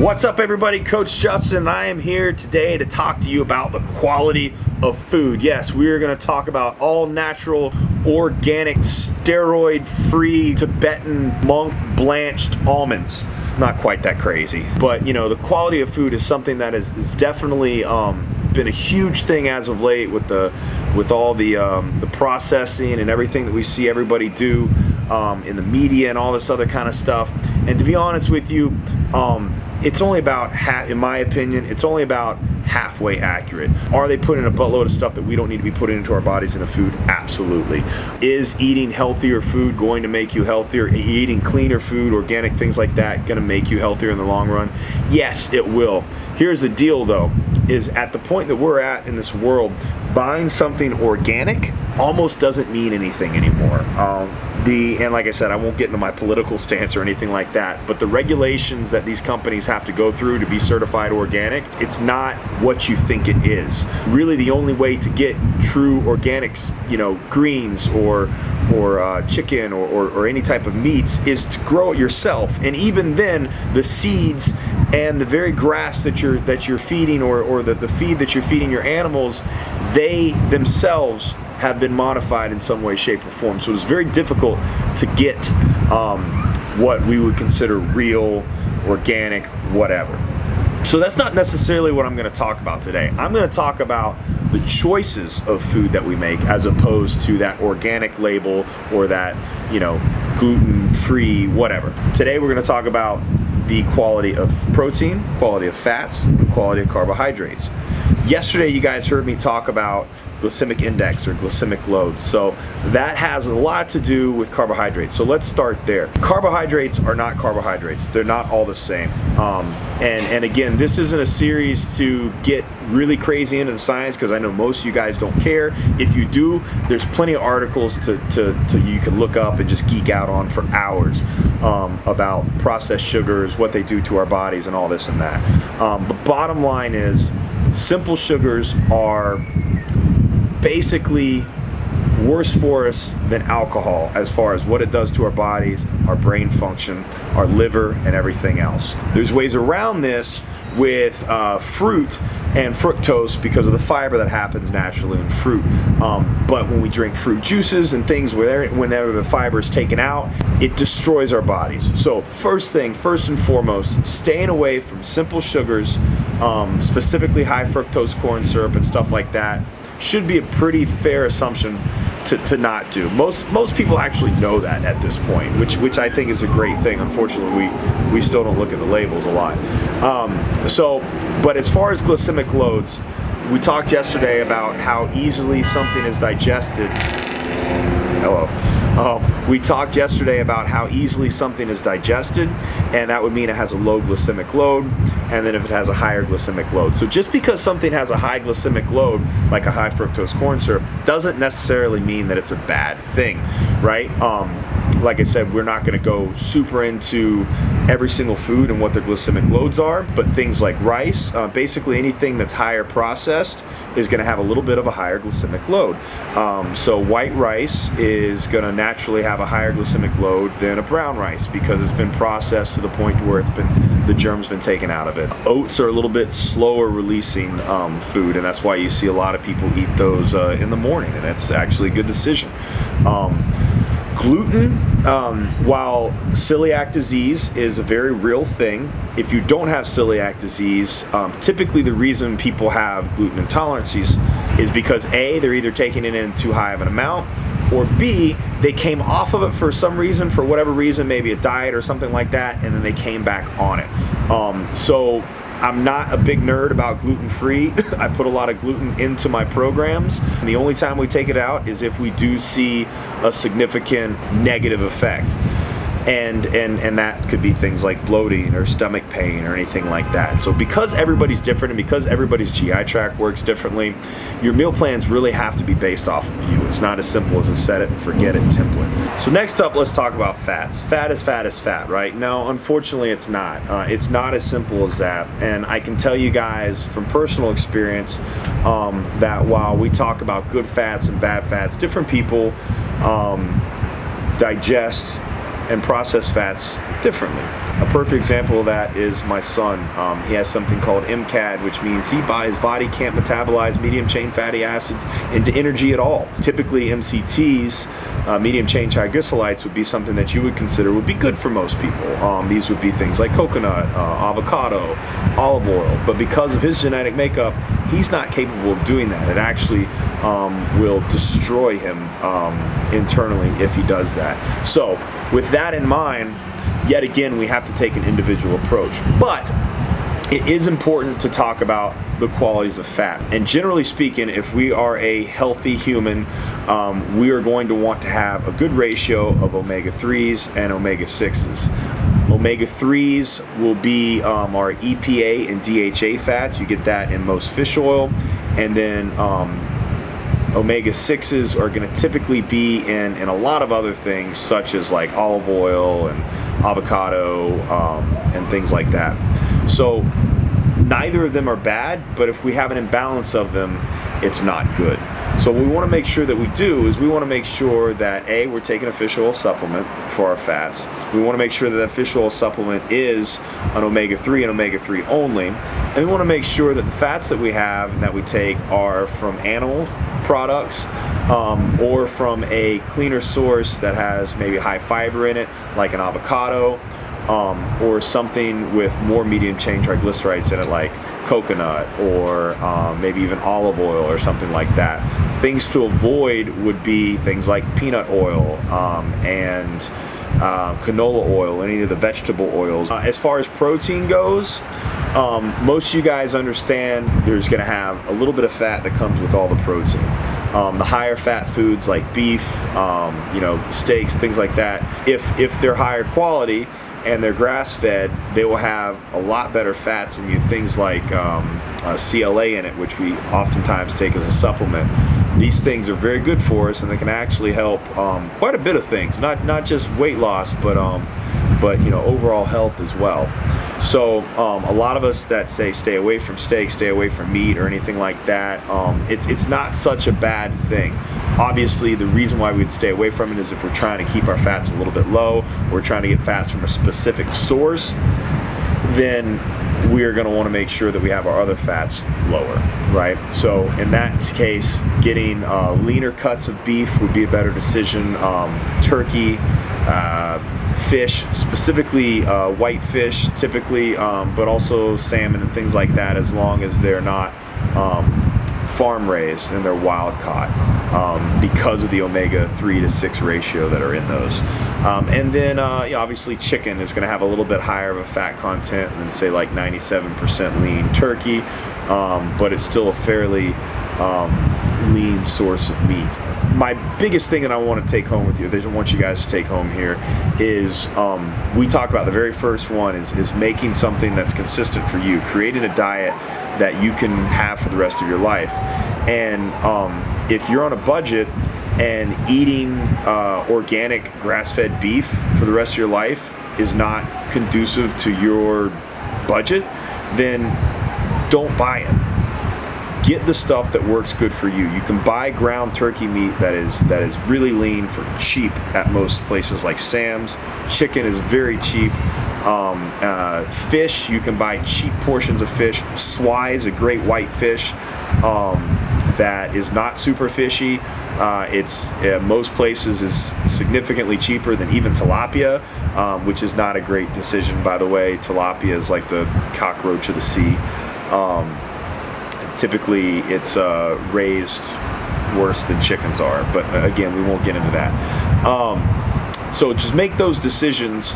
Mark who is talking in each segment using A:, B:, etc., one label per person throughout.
A: What's up, everybody? Coach Justin, and I am here today to talk to you about the quality of food. Yes, we are going to talk about all natural, organic, steroid-free Tibetan monk blanched almonds. Not quite that crazy, but you know, the quality of food is something that is definitely been a huge thing as of late with all the processing and everything that we see everybody do in the media and all this other kind of stuff. And to be honest with you, it's only about in my opinion, it's only about halfway accurate. Are they putting a buttload of stuff that we don't need to be putting into our bodies in the food? Absolutely. Is eating healthier food going to make you healthier? Eating cleaner food, organic things like that, going to make you healthier in the long run? Yes, it will. Here's the deal though, is at the point that we're at in this world, buying something organic almost doesn't mean anything anymore. And like I said, I won't get into my political stance or anything like that, but the regulations that these companies have to go through to be certified organic, it's not what you think it is. Really, the only way to get true organics, you know, greens or chicken or any type of meats is to grow it yourself. And even then, the seeds and the very grass that you're feeding or the feed that you're feeding your animals, they themselves have been modified in some way, shape, or form. So it's very difficult to get what we would consider real, organic, whatever. So that's not necessarily what I'm going to talk about today. I'm going to talk about the choices of food that we make as opposed to that organic label or that, you know, gluten-free, whatever. Today we're going to talk about the quality of protein, quality of fats, and quality of carbohydrates. Yesterday you guys heard me talk about glycemic index or glycemic load. So that has a lot to do with carbohydrates. So let's start there. Carbohydrates are not carbohydrates. They're not all the same. And again, this isn't a series to get really crazy into the science because I know most of you guys don't care. If you do, there's plenty of articles to you can look up and just geek out on for hours about processed sugars, what they do to our bodies and all this and that. The bottom line is simple sugars are basically worse for us than alcohol as far as what it does to our bodies, our brain function, our liver, and everything else. There's ways around this with fruit and fructose because of the fiber that happens naturally in fruit. But when we drink fruit juices and things whenever the fiber is taken out, it destroys our bodies. So first and foremost, staying away from simple sugars, specifically high fructose corn syrup and stuff like that, should be a pretty fair assumption to not do. Most people actually know that at this point, which I think is a great thing. Unfortunately, we still don't look at the labels a lot. But as far as glycemic loads, we talked yesterday about how easily something is digested. We talked yesterday about how easily something is digested, and that would mean it has a low glycemic load, and then if it has a higher glycemic load. So just because something has a high glycemic load, like a high fructose corn syrup, doesn't necessarily mean that it's a bad thing, right? Like I said, we're not going to go super into every single food and what their glycemic loads are, but things like rice, basically anything that's higher processed is going to have a little bit of a higher glycemic load. So white rice is going to naturally have a higher glycemic load than a brown rice because it's been processed to the point where the germ's been taken out of it. Oats are a little bit slower releasing food, and that's why you see a lot of people eat those in the morning, and that's actually a good decision. Gluten, while celiac disease is a very real thing, if you don't have celiac disease, typically the reason people have gluten intolerances is because A, they're either taking it in too high of an amount, or B, they came off of it for some reason, for whatever reason, maybe a diet or something like that, and then they came back on it. So I'm not a big nerd about gluten-free. I put a lot of gluten into my programs. And the only time we take it out is if we do see a significant negative effect. And that could be things like bloating or stomach pain or anything like that. So because everybody's different and because everybody's GI tract works differently, your meal plans really have to be based off of you. It's not as simple as a set it and forget it template. So next up, let's talk about fats. Fat is fat is fat, right? No, unfortunately it's not. It's not as simple as that. And I can tell you guys from personal experience that while we talk about good fats and bad fats, different people digest and process fats differently. A perfect example of that is my son. He has something called MCAD, which means his body can't metabolize medium chain fatty acids into energy at all. Typically MCTs, medium chain triglycerides, would be something that you would consider would be good for most people. These would be things like coconut, avocado, olive oil, but because of his genetic makeup, he's not capable of doing that. It actually will destroy him internally if he does that. So with that in mind, yet again, we have to take an individual approach. But it is important to talk about the qualities of fat. And generally speaking, if we are a healthy human, we are going to want to have a good ratio of omega-3s and omega-6s. Omega-3s will be our EPA and DHA fats. You get that in most fish oil. And then omega-6s are going to typically be in a lot of other things, such as like olive oil and avocado and things like that. So neither of them are bad, but if we have an imbalance of them, it's not good. So what we want to make sure that we do is we want to make sure that A, we're taking a fish oil supplement for our fats. We want to make sure that that fish oil supplement is an omega-3 and omega-3 only. And we want to make sure that the fats that we have and that we take are from animal products or from a cleaner source that has maybe high fiber in it, like an avocado, or something with more medium chain triglycerides in it, like coconut or maybe even olive oil or something like that. Things to avoid would be things like peanut oil and canola oil, any of the vegetable oils. As far as protein goes, most of you guys understand there's going to have a little bit of fat that comes with all the protein. The higher fat foods like beef, steaks, things like that, if they're higher quality and they're grass-fed, they will have a lot better fats in you. Things like CLA in it, which we oftentimes take as a supplement. These things are very good for us, and they can actually help quite a bit of things. Not just weight loss, but overall health as well. So a lot of us that say stay away from steak, stay away from meat or anything like that, it's not such a bad thing. Obviously, the reason why we'd stay away from it is if we're trying to keep our fats a little bit low, we're trying to get fats from a specific source, then we're going to want to make sure that we have our other fats lower, right? So in that case, getting leaner cuts of beef would be a better decision. Turkey, fish, specifically white fish typically, but also salmon and things like that, as long as they're not farm raised and they're wild caught, because of the omega-3 to 6 ratio that are in those. And then obviously chicken is going to have a little bit higher of a fat content than say like 97% lean turkey, but it's still a fairly lean source of meat. My biggest thing that I want to take home with you, that I want you guys to take home here, is we talked about the very first one is making something that's consistent for you, creating a diet that you can have for the rest of your life. And if you're on a budget and eating organic grass-fed beef for the rest of your life is not conducive to your budget, then don't buy it. Get the stuff that works good for you. You can buy ground turkey meat that is really lean for cheap at most places like Sam's. Chicken is very cheap. Fish, you can buy cheap portions of fish. Swai is a great white fish that is not super fishy. It's most places is significantly cheaper than even tilapia, which is not a great decision, by the way. Tilapia is like the cockroach of the sea. Typically it's raised worse than chickens are, but again, we won't get into that. So just make those decisions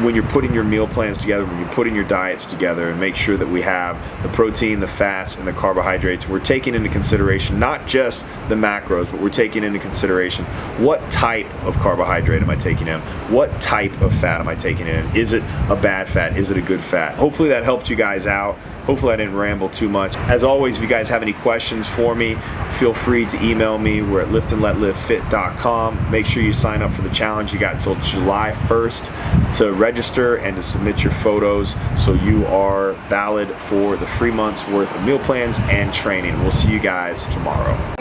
A: when you're putting your meal plans together, when you're putting your diets together, and make sure that we have the protein, the fats, and the carbohydrates. We're taking into consideration not just the macros, but we're taking into consideration what type of carbohydrate am I taking in? What type of fat am I taking in? Is it a bad fat? Is it a good fat? Hopefully that helped you guys out. Hopefully I didn't ramble too much. As always, if you guys have any questions for me, feel free to email me. We're at liftandletlivefit.com. Make sure you sign up for the challenge. You got until July 1st to register and to submit your photos so you are valid for the free month's worth of meal plans and training. We'll see you guys tomorrow.